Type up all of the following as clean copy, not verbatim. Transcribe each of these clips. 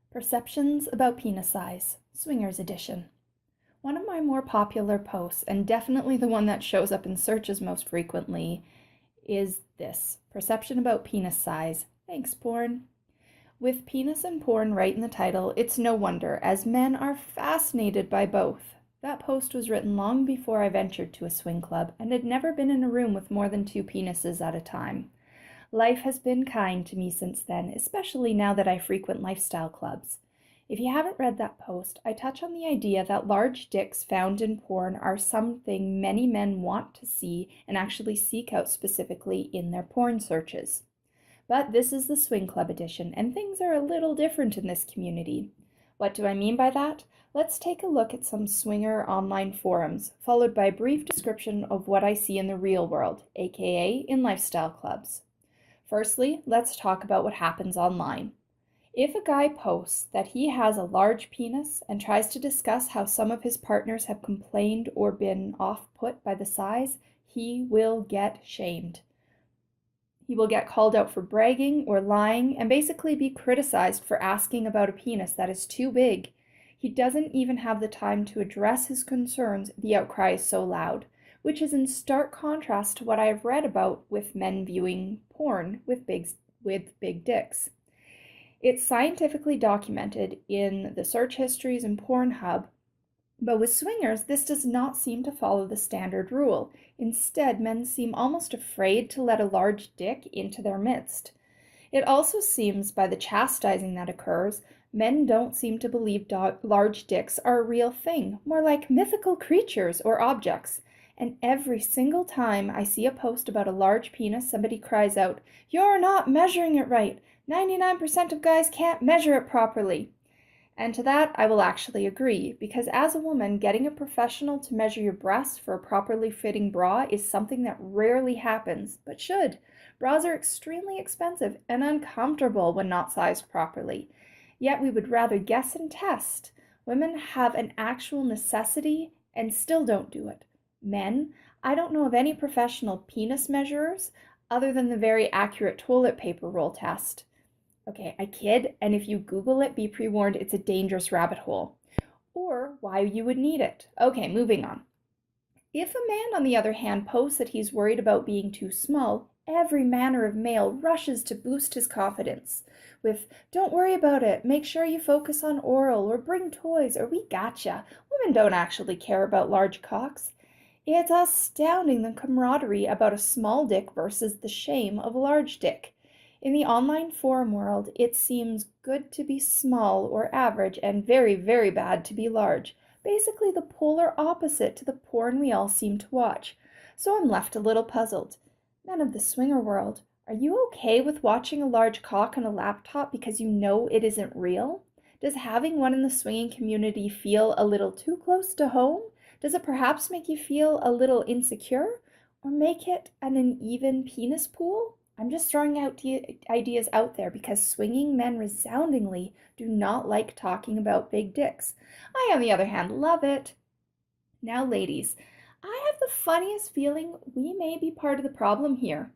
Perceptions about penis size, Swingers Edition. One of my more popular posts, and definitely the one that shows up in searches most frequently, is this perception about penis size. Thanks, porn. With penis and porn right in the title, it's no wonder, as men are fascinated by both. That post was written long before I ventured to a swing club and had never been in a room with more than two penises at a time. Life has been kind to me since then, especially now that I frequent lifestyle clubs. If you haven't read that post, I touch on the idea that large dicks found in porn are something many men want to see and actually seek out specifically in their porn searches. But this is the Swing Club edition, and things are a little different in this community. What do I mean by that? Let's take a look at some swinger online forums, followed by a brief description of what I see in the real world, aka in lifestyle clubs. Firstly, let's talk about what happens online. If a guy posts that he has a large penis and tries to discuss how some of his partners have complained or been off-put by the size, he will get shamed. He will get called out for bragging or lying and basically be criticized for asking about a penis that is too big. He doesn't even have the time to address his concerns, the outcry is so loud, which is in stark contrast to what I've read about with men viewing porn with big dicks. It's scientifically documented in the search histories in Pornhub, but with swingers, this does not seem to follow the standard rule. Instead, men seem almost afraid to let a large dick into their midst. It also seems, by the chastising that occurs, men don't seem to believe large dicks are a real thing, more like mythical creatures or objects. And every single time I see a post about a large penis, somebody cries out, "You're not measuring it right. 99% of guys can't measure it properly." And to that, I will actually agree, because as a woman, getting a professional to measure your breasts for a properly fitting bra is something that rarely happens, but should. Bras are extremely expensive and uncomfortable when not sized properly. Yet we would rather guess and test. Women have an actual necessity and still don't do it. Men, I don't know of any professional penis measurers other than the very accurate toilet paper roll test. Okay, I kid, and if you Google it, be pre-warned, it's a dangerous rabbit hole. Or why you would need it. Okay, moving on. If a man, on the other hand, posts that he's worried about being too small, every manner of male rushes to boost his confidence with, "Don't worry about it, make sure you focus on oral, or bring toys, or we gotcha." Women don't actually care about large cocks. It's astounding the camaraderie about a small dick versus the shame of a large dick. In the online forum world, it seems good to be small or average and very, very bad to be large. Basically the polar opposite to the porn we all seem to watch. So I'm left a little puzzled. Men of the swinger world, are you okay with watching a large cock on a laptop because you know it isn't real? Does having one in the swinging community feel a little too close to home? Does it perhaps make you feel a little insecure? Or make it an uneven penis pool? I'm just throwing out ideas out there because swinging men resoundingly do not like talking about big dicks. I, on the other hand, love it. Now, ladies, I have the funniest feeling we may be part of the problem here.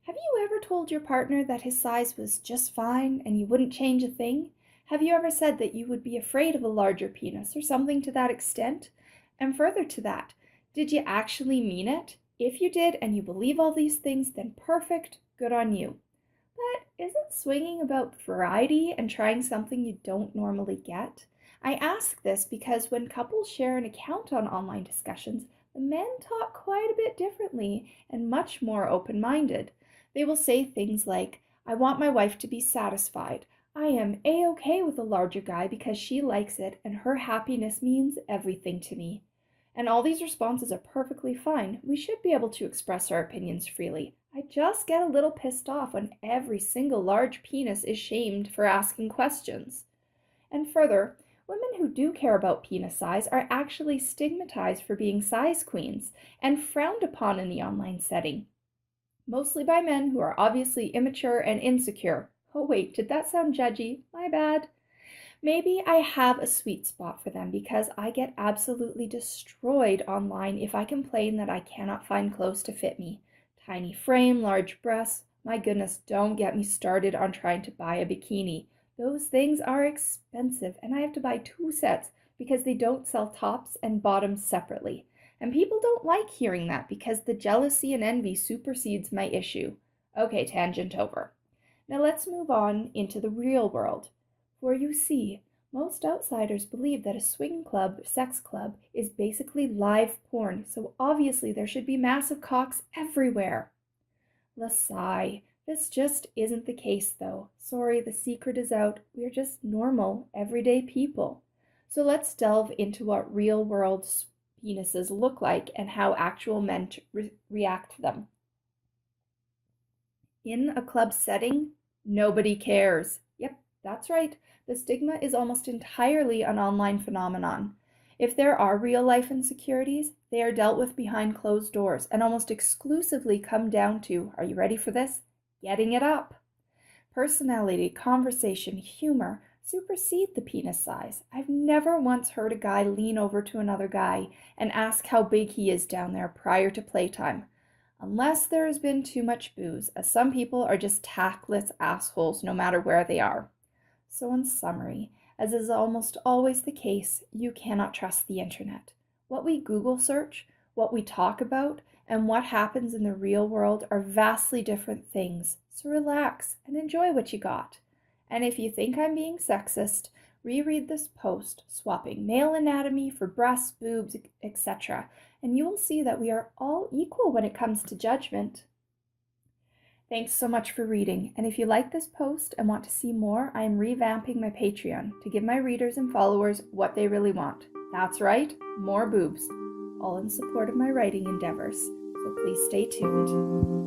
Have you ever told your partner that his size was just fine and you wouldn't change a thing? Have you ever said that you would be afraid of a larger penis or something to that extent? And further to that, did you actually mean it? If you did and you believe all these things, then perfect, good on you. But isn't swinging about variety and trying something you don't normally get? I ask this because when couples share an account on online discussions, the men talk quite a bit differently and much more open-minded. They will say things like, "I want my wife to be satisfied. I am a-okay with a larger guy because she likes it and her happiness means everything to me." And all these responses are perfectly fine. We should be able to express our opinions freely. I just get a little pissed off when every single large penis is shamed for asking questions. And further, women who do care about penis size are actually stigmatized for being size queens and frowned upon in the online setting, mostly by men who are obviously immature and insecure. Oh wait, did that sound judgy? My bad. Maybe I have a sweet spot for them because I get absolutely destroyed online if I complain that I cannot find clothes to fit me. Tiny frame, large breasts. My goodness, don't get me started on trying to buy a bikini. Those things are expensive, and I have to buy two sets because they don't sell tops and bottoms separately. And people don't like hearing that because the jealousy and envy supersedes my issue. Okay, tangent over. Now let's move on into the real world. For you see, most outsiders believe that a swing club, sex club, is basically live porn, so obviously there should be massive cocks everywhere. Lasai, this just isn't the case though. Sorry, the secret is out. We're just normal, everyday people. So let's delve into what real world penises look like and how actual men react to them. In a club setting, nobody cares. Yep, that's right. The stigma is almost entirely an online phenomenon. If there are real life insecurities, they are dealt with behind closed doors and almost exclusively come down to, are you ready for this? Getting it up. Personality, conversation, humor supersede the penis size. I've never once heard a guy lean over to another guy and ask how big he is down there prior to playtime. Unless there has been too much booze, as some people are just tactless assholes no matter where they are. So in summary, as is almost always the case, you cannot trust the internet. What we Google search, what we talk about, and what happens in the real world are vastly different things, so relax and enjoy what you got. And if you think I'm being sexist, reread this post swapping male anatomy for breasts, boobs, etc., and you will see that we are all equal when it comes to judgment. Thanks so much for reading, and if you like this post and want to see more, I am revamping my Patreon to give my readers and followers what they really want. That's right, more boobs, all in support of my writing endeavors, so please stay tuned.